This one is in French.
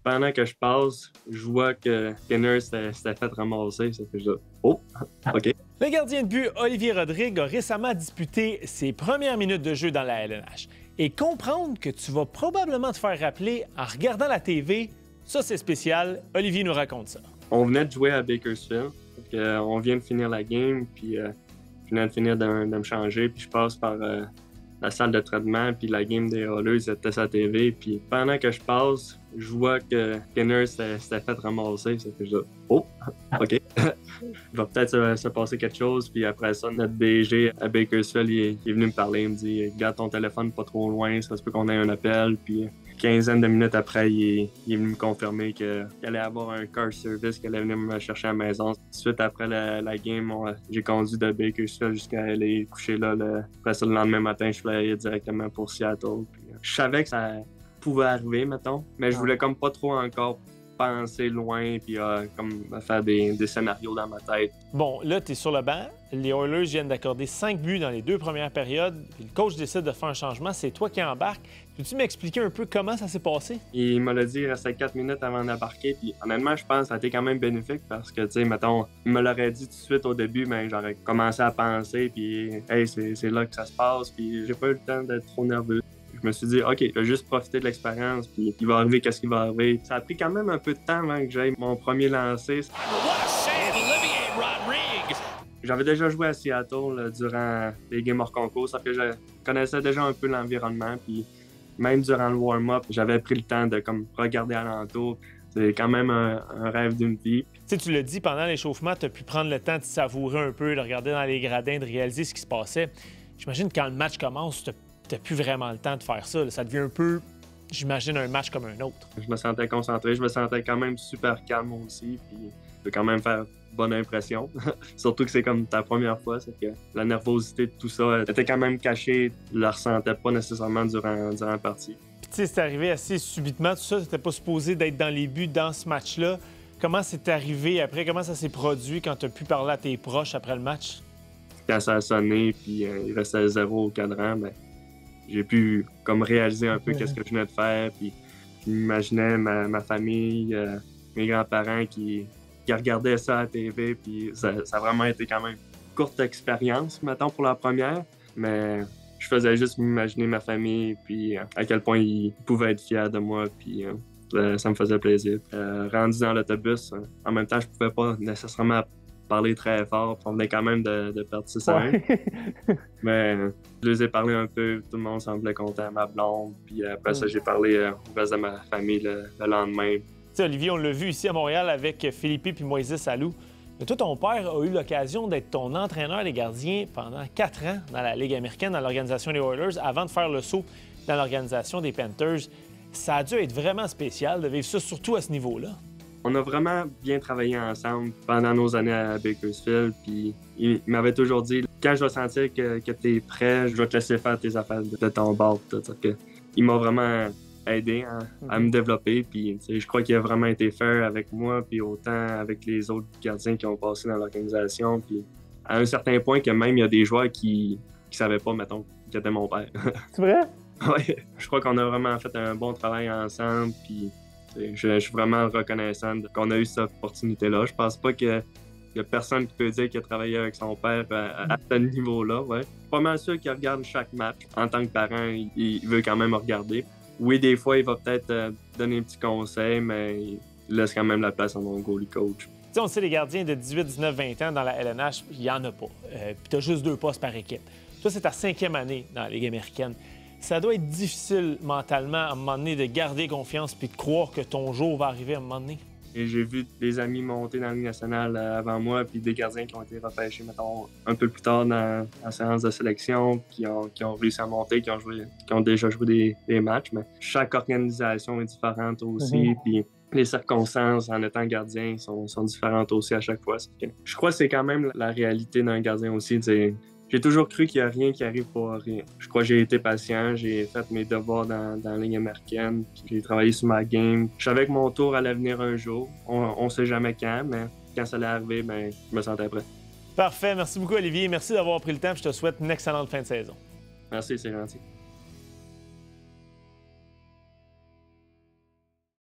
pendant que je passe, je vois que Skinner s'était fait ramasser. Ça fait juste « Oh! OK. » Le gardien de but Olivier Rodrigue a récemment disputé ses premières minutes de jeu dans la LNH. Et comprendre que tu vas probablement te faire rappeler en regardant la TV, ça c'est spécial. Olivier nous raconte ça. On venait de jouer à Bakersfield. On vient de finir la game, puis je venais de finir de me changer, puis je passe par la salle de traitement, puis la game des Oilers était sur la TV. Puis pendant que je passe, je vois que Skinner s'était fait ramasser. Ça fait juste « Oh! OK. » Il va peut-être se passer quelque chose. Puis après ça, notre DG à Bakersfield, il est venu me parler. Il me dit « Garde ton téléphone pas trop loin, ça se peut qu'on ait un appel. » Puis quinzaine de minutes après, il est venu me confirmer qu'il allait avoir un car service, qu'il allait venir me chercher à la maison. Suite après la game, j'ai conduit de Bakersfield jusqu'à aller coucher là. Après ça, le lendemain matin, je suis allé directement pour Seattle. Puis, je savais que ça pouvait arriver, mettons, mais je voulais comme pas trop encore penser loin puis comme faire des scénarios dans ma tête. Bon, là, tu es sur le banc. Les Oilers viennent d'accorder 5 buts dans les 2 premières périodes. Puis le coach décide de faire un changement. C'est toi qui embarques. Peux-tu m'expliquer un peu comment ça s'est passé? Il m'a dit il restait 4 minutes avant d'embarquer. Puis honnêtement, je pense que ça a été quand même bénéfique parce que, tu sais, mettons, il me l'aurait dit tout de suite au début, mais j'aurais commencé à penser. Puis, hey, c'est là que ça se passe. Puis j'ai pas eu le temps d'être trop nerveux. Je me suis dit, OK, je vais juste profiter de l'expérience, puis il va arriver qu'est-ce qui va arriver. Ça a pris quand même un peu de temps avant que j'aille mon premier lancer. J'avais déjà joué à Seattle là, durant les games hors concours, ça fait que je connaissais déjà un peu l'environnement, puis même durant le warm-up, j'avais pris le temps de comme regarder alentour. C'est quand même un rêve d'une vie. Tu sais, tu l'as dit, pendant l'échauffement, tu as pu prendre le temps de savourer un peu, de regarder dans les gradins, de réaliser ce qui se passait. J'imagine que quand le match commence, t'as plus vraiment le temps de faire ça. Là. Ça devient un peu, j'imagine, un match comme un autre. Je me sentais concentré, je me sentais quand même super calme aussi, puis je veux quand même faire bonne impression. Surtout que c'est comme ta première fois, c'est que la nervosité de tout ça était quand même cachée, je la ressentais pas nécessairement durant la partie. Puis tu sais, c'est arrivé assez subitement, tout ça, t'étais pas supposé d'être dans les buts dans ce match-là. Comment c'est arrivé après? Comment ça s'est produit quand tu as pu parler à tes proches après le match? Quand ça a sonné, puis il restait 0 au cadran, ben j'ai pu comme réaliser un peu qu'est-ce que je venais de faire, puis j'imaginais ma famille, mes grands-parents qui regardaient ça à la TV, puis ça a vraiment été quand même une courte expérience, mettons, pour la première, mais je faisais juste m'imaginer ma famille, puis à quel point ils pouvaient être fiers de moi, puis ça me faisait plaisir. Rendu dans l'autobus, en même temps, je pouvais pas nécessairement parler très fort. On venait quand même de perdre 6 à 1. Mais je les ai parlé un peu, tout le monde semblait content, ma blonde. Puis après ça, j'ai parlé au reste de ma famille le lendemain. Tu sais, Olivier, on l'a vu ici à Montréal avec Philippe et Moïse Alou. Mais toi, ton père a eu l'occasion d'être ton entraîneur des gardiens pendant 4 ans dans la Ligue américaine, dans l'organisation des Oilers, avant de faire le saut dans l'organisation des Panthers. Ça a dû être vraiment spécial de vivre ça, surtout à ce niveau-là. On a vraiment bien travaillé ensemble pendant nos années à Bakersfield. Puis il m'avait toujours dit, quand je vais sentir que tu es prêt, je vais te laisser faire tes affaires de ton bord. Il m'a vraiment aidé à me développer. Puis je crois qu'il a vraiment été fair avec moi, puis autant avec les autres gardiens qui ont passé dans l'organisation. Puis à un certain point que même il y a des joueurs qui savaient pas, mettons, qui était mon père. C'est vrai? Oui, je crois qu'on a vraiment fait un bon travail ensemble. Puis je suis vraiment reconnaissant qu'on a eu cette opportunité-là. Je pense pas qu'il y a personne qui peut dire qu'il a travaillé avec son père à ce niveau-là. Ouais. Je suis pas mal sûr qu'il regarde chaque match. En tant que parent, il veut quand même regarder. Oui, des fois, il va peut-être donner un petit conseil, mais il laisse quand même la place à mon goalie coach. T'sais, on sait les gardiens de 18, 19, 20 ans dans la LNH, il n'y en a pas. Puis tu as juste 2 postes par équipe. Toi, c'est ta 5e année dans la Ligue américaine. Ça doit être difficile mentalement à un moment donné de garder confiance puis de croire que ton jour va arriver à un moment donné. Et j'ai vu des amis monter dans la Ligue nationale avant moi, puis des gardiens qui ont été repêchés, mettons, un peu plus tard dans la séance de sélection, qui ont réussi à monter, qui ont déjà joué des matchs. Mais chaque organisation est différente aussi, puis les circonstances en étant gardien sont différentes aussi à chaque fois. Je crois que c'est quand même la réalité d'un gardien aussi. J'ai toujours cru qu'il n'y a rien qui arrive pour rien. Je crois que j'ai été patient, j'ai fait mes devoirs dans la Ligue américaine, puis j'ai travaillé sur ma game. Je savais que mon tour allait venir un jour. On ne sait jamais quand, mais quand ça allait arriver, ben, je me sentais prêt. Parfait. Merci beaucoup, Olivier. Merci d'avoir pris le temps. Je te souhaite une excellente fin de saison. Merci, c'est gentil.